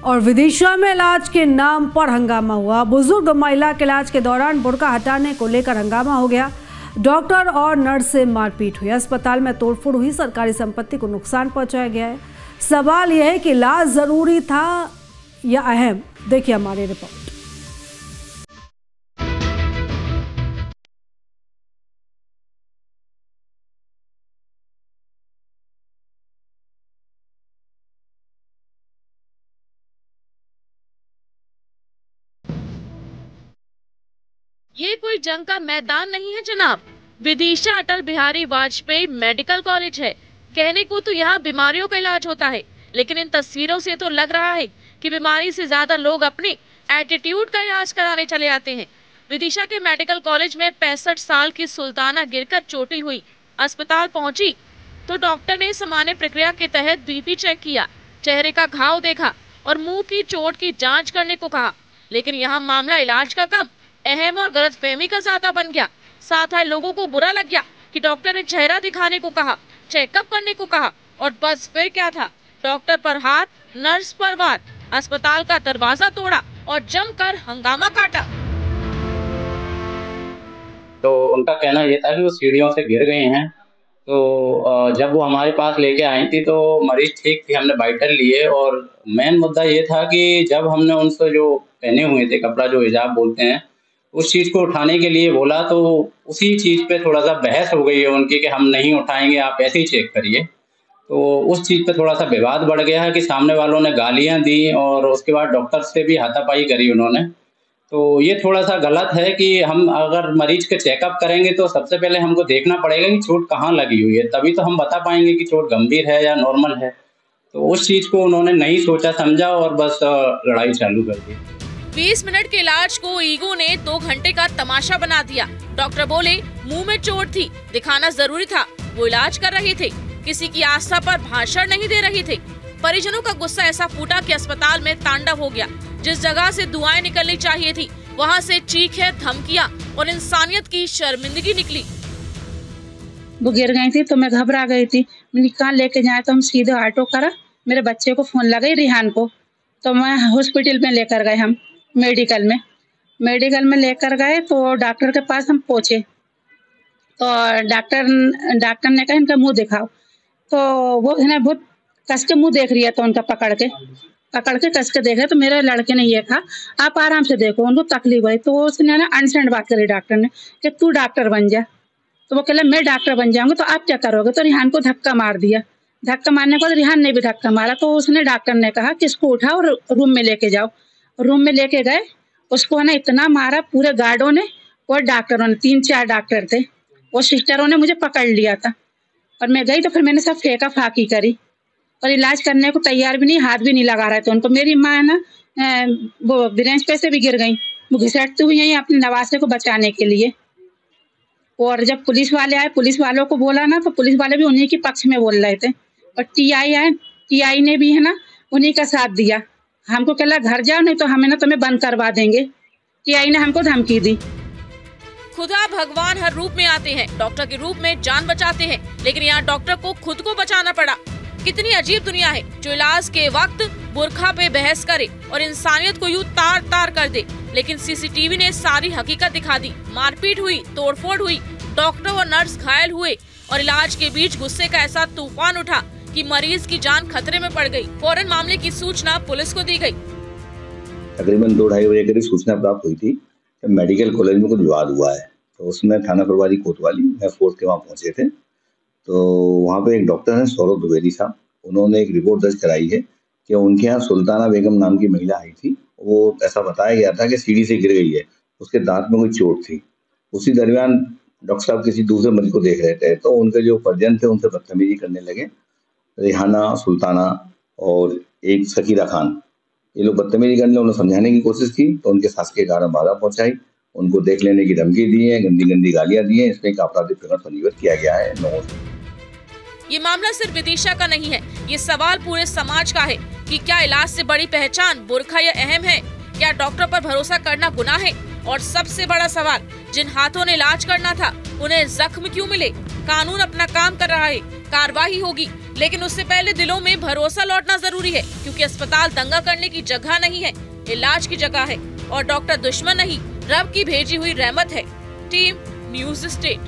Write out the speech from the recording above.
और विदिशा में इलाज के नाम पर हंगामा हुआ। बुजुर्ग महिला के इलाज के दौरान बुर्का हटाने को लेकर हंगामा हो गया। डॉक्टर और नर्स से मारपीट हुई, अस्पताल में तोड़फोड़ हुई, सरकारी संपत्ति को नुकसान पहुंचाया गया है। सवाल यह है कि इलाज जरूरी था या अहम। देखिए हमारी रिपोर्ट। ये कोई जंग का मैदान नहीं है जनाब। विदिशा अटल बिहारी वाजपेयी मेडिकल कॉलेज है। कहने को तो यहाँ बीमारियों का इलाज होता है, लेकिन इन तस्वीरों से तो लग रहा है कि बीमारी से ज्यादा लोग अपनी एटीट्यूड का इलाज कराने चले आते हैं। विदिशा के मेडिकल कॉलेज में 65 साल की सुल्ताना गिरकर चोटिल हुई। अस्पताल पहुंची तो डॉक्टर ने सामान्य प्रक्रिया के तहत बीपी चेक किया, चेहरे का घाव देखा और मुंह की चोट की जांच करने को कहा। लेकिन यहाँ मामला इलाज का कम, अहम और गलतफहमी का ज्यादा बन गया। साथ आए लोगों को बुरा लग गया कि डॉक्टर ने चेहरा दिखाने को कहा, चेकअप करने को कहा, और बस फिर क्या था, डॉक्टर पर हाथ, नर्स पर वार। अस्पताल का दरवाजा तोड़ा और जमकर हंगामा काटा। तो उनका कहना ये था कि वो सीढ़ियों से गिर गए हैं। तो जब वो हमारे पास लेके आई थी तो मरीज ठीक थी, हमने वाइटल लिए। और मेन मुद्दा ये था कि जब हमने उनसे जो पहने हुए थे कपड़ा, जो हिजाब बोलते हैं, उस चीज़ को उठाने के लिए बोला तो उसी चीज़ पे थोड़ा सा बहस हो गई है उनकी कि हम नहीं उठाएंगे, आप ऐसे ही चेक करिए। तो उस चीज़ पे थोड़ा सा विवाद बढ़ गया है कि सामने वालों ने गालियां दी और उसके बाद डॉक्टर से भी हाथापाई करी उन्होंने। तो ये थोड़ा सा गलत है कि हम अगर मरीज के चेकअप करेंगे तो सबसे पहले हमको देखना पड़ेगा कि चोट कहाँ लगी हुई है, तभी तो हम बता पाएंगे कि चोट गंभीर है या नॉर्मल है। तो उस चीज़ को उन्होंने नहीं सोचा समझा और बस लड़ाई चालू कर दी। 20 मिनट के इलाज को ईगो ने 2 घंटे का तमाशा बना दिया। डॉक्टर बोले मुंह में चोट थी, दिखाना जरूरी था। वो इलाज कर रहे थे, किसी की आस्था पर भाषण नहीं दे रहे थे। परिजनों का गुस्सा ऐसा फूटा कि अस्पताल में तांडव हो गया। जिस जगह से दुआएं निकलनी चाहिए थी, वहाँ से चीखें, धमकियाँ और इंसानियत की शर्मिंदगी निकली। वो गिर गई थी तो मैं घबरा गई थी। मैंने कहाँ लेके जाए, तो हम सीधे ऑटो करा, मेरे बच्चे को फोन लगाई रिहान को, तो मैं हॉस्पिटल में लेकर गए। हम मेडिकल में लेकर गए तो डॉक्टर के पास हम पहुंचे तो डॉक्टर ने कहा इनका मुंह दिखाओ। तो वो है ना बहुत कस के मुंह देख रही है, तो उनका पकड़ के कस के देख रहे। तो मेरे लड़के ने ये कहा आप आराम से देखो, उनको तकलीफ हुई। तो उसने ना अनसेंड बात करी डॉक्टर ने कि तू डॉक्टर बन जा। तो वो कहला मैं डॉक्टर बन जाऊंगा तो आप क्या करोगे। तो रिहान को धक्का मार दिया। धक्का मारने के बाद रिहान ने भी धक्का मारा। तो उसने डॉक्टर ने कहा कि इसको उठाओ और रूम में लेके जाओ। रूम में लेके गए, उसको है ना इतना मारा पूरे गार्डों ने और डॉक्टरों ने, 3-4 डॉक्टर थे, वो सिस्टरों ने मुझे पकड़ लिया था। और मैं गई तो फिर मैंने सब फेंका फाकी करी और इलाज करने को तैयार भी नहीं, हाथ भी नहीं लगा रहे थे उनको। मेरी माँ है ना वो ब्रेंच पे से भी गिर गई, वो घिसटती हुई है अपने नवासे को बचाने के लिए। और जब पुलिस वाले आए, पुलिस वालों को बोला ना, तो पुलिस वाले भी उन्हीं के पक्ष में बोल रहे थे। और टीआई ने भी है ना उन्हीं का साथ दिया। हमको कहला घर जाओ नहीं तो हमें ना तुम्हें बंद करवा देंगे। टीआई ने हमको धमकी दी। खुदा भगवान हर रूप में आते हैं, डॉक्टर के रूप में जान बचाते हैं, लेकिन यहाँ डॉक्टर को खुद को बचाना पड़ा। कितनी अजीब दुनिया है जो इलाज के वक्त बुर्खा पे बहस करे और इंसानियत को यूं तार तार कर दे। लेकिन सीसीटीवी ने सारी हकीकत दिखा दी। मारपीट हुई, तोड़फोड़ हुई, डॉक्टर और नर्स घायल हुए और इलाज के बीच गुस्से का ऐसा तूफान उठा कि मरीज की जान खतरे में पड़ गई। फौरन मामले की सूचना पुलिस को दी गई। तकरीबन 2-2:30 बजे करीब सूचना प्राप्त हुई थी कि मेडिकल कॉलेज में कुछ विवाद हुआ है। तो उसमें थाना प्रभारी कोतवाली, मैं फोर्स के वहाँ पहुंचे थे। तो वहाँ पे एक डॉक्टर है सौरभ द्विवेदी साहब, उन्होंने एक रिपोर्ट दर्ज कराई है कि उनके यहाँ सुल्ताना बेगम नाम की महिला आई थी। वो ऐसा बताया गया था कि सीढ़ी से गिर गई है, उसके दांत में कोई चोट थी। उसी दरमियान डॉक्टर साहब किसी दूसरे मरीज को देख रहे थे तो उनके जो परिजन थे उनसे बदतमीजी करने लगे। रिहाना, सुल्ताना और एक सकीरा खान, ये लोग बदतमीजी करने, उन्हें समझाने की कोशिश की तो उनके सास के कारण बाधा पहुंचाई, उनको देख लेने की धमकी दी है, गंदी गालियां दी हैं। इसमें एक आपराधिक प्रकरण पंजीबद्ध किया गया है लोगों से। ये मामला सिर्फ विदिशा का नहीं है, ये सवाल पूरे समाज का है कि क्या इलाज से बड़ी पहचान बुर्का या अहम है? क्या डॉक्टर पर भरोसा करना गुनाह है? और सबसे बड़ा सवाल, जिन हाथों ने इलाज करना था उन्हें जख्म क्यों मिले? कानून अपना काम कर रहा है, कार्रवाई होगी, लेकिन उससे पहले दिलों में भरोसा लौटना जरूरी है, क्योंकि अस्पताल दंगा करने की जगह नहीं है, इलाज की जगह है और डॉक्टर दुश्मन नहीं, रब की भेजी हुई रहमत है। Team news state.